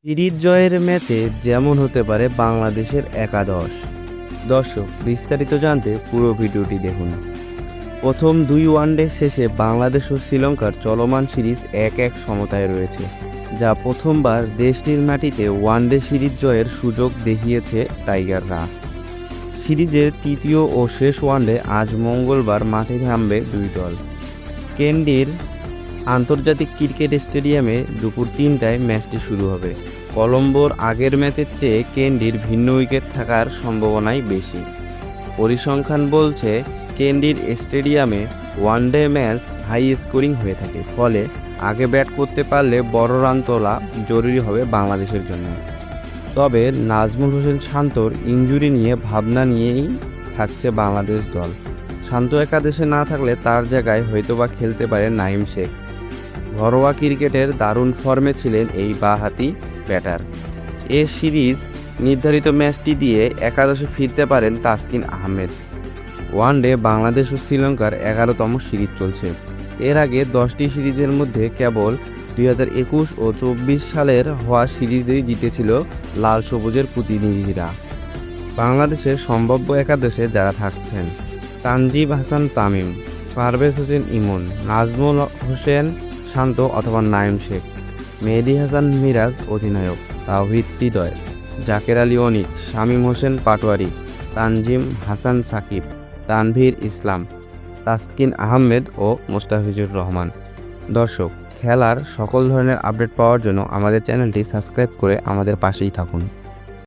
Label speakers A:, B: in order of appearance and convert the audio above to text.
A: Series জয়ের ম্যাচে যেমন হতে পারে বাংলাদেশের একাদশ। দর্শক, বিস্তারিত জানতে পুরো ভিডিওটি দেখুন। প্রথম দুই ওয়ানডে শেষে বাংলাদেশ ও শ্রীলঙ্কার চলমান সিরিজ 1-1 সমতায় রয়েছে, যা প্রথমবার দেশটির মাটিতে ওয়ানডে সিরিজ জয়ের সুযোগ দেখিয়েছে টাইগাররা। সিরিজের তৃতীয় ও শেষ ওয়ানডে আজ মঙ্গলবার মাঠে নামবে দুই দল। কেন্ডির আন্তর্জাতিক ক্রিকেট স্টেডিয়ামে দুপুর 3টায় ম্যাচটি শুরু হবে। কলম্বোর আগের ম্যাচের চেয়ে কেন্ডির ভিন্ন উইকেট থাকার সম্ভাবনাই বেশি। পরিসংখ্যান বলছে কেন্ডির স্টেডিয়ামে ওয়ানডে ম্যাচ হাই স্কোরিং হয়ে থাকে, ফলে আগে ব্যাট করতে পারলে বড় রান তোলা জরুরি হবে বাংলাদেশের জন্য। তবে নাজমুল হোসেন শান্তর ইনজুরি নিয়ে ভাবনা নিয়েই থাকছে বাংলাদেশ দল। শান্ত একাদশে না থাকলে তার জায়গায় হয়তোবা খেলতে পারে নাঈম শেখ। ঘরোয়া ক্রিকেটের দারুণ ফর্মে ছিলেন এই বাঁহাতি ব্যাটার। এ সিরিজ নির্ধারিত ম্যাচটি দিয়ে একাদশে ফিরতে পারেন তাসকিন আহমেদ। ওয়ানডে বাংলাদেশ ও শ্রীলঙ্কার 11তম সিরিজ চলছে। এর আগে 10টি সিরিজের মধ্যে কেবল 2021 ও 24 সালের হওয়া সিরিজেই জিতেছিল লাল সবুজের প্রতিনিধিরা। বাংলাদেশের সম্ভাব্য একাদশে যারা থাকছেন: তানজিব হাসান তামিম, পারভেজ হোসেন ইমন, নাজমুল হোসেন শান্ত অথবা নাঈম শেখ, মেহেদী হাসান মিরাজ অধিনায়ক, তাওহিদ হৃদয়, জাকের আলী অনিক, শামীম হোসেন পাটোয়ারি, তানজিম হাসান সাকিব, তানভীর ইসলাম, তাসকিন আহমেদ ও মোস্তাফিজুর রহমান। দর্শক, খেলার সকল ধরনের আপডেট পাওয়ার জন্য আমাদের চ্যানেলটি সাবস্ক্রাইব করে আমাদের পাশেই থাকুন।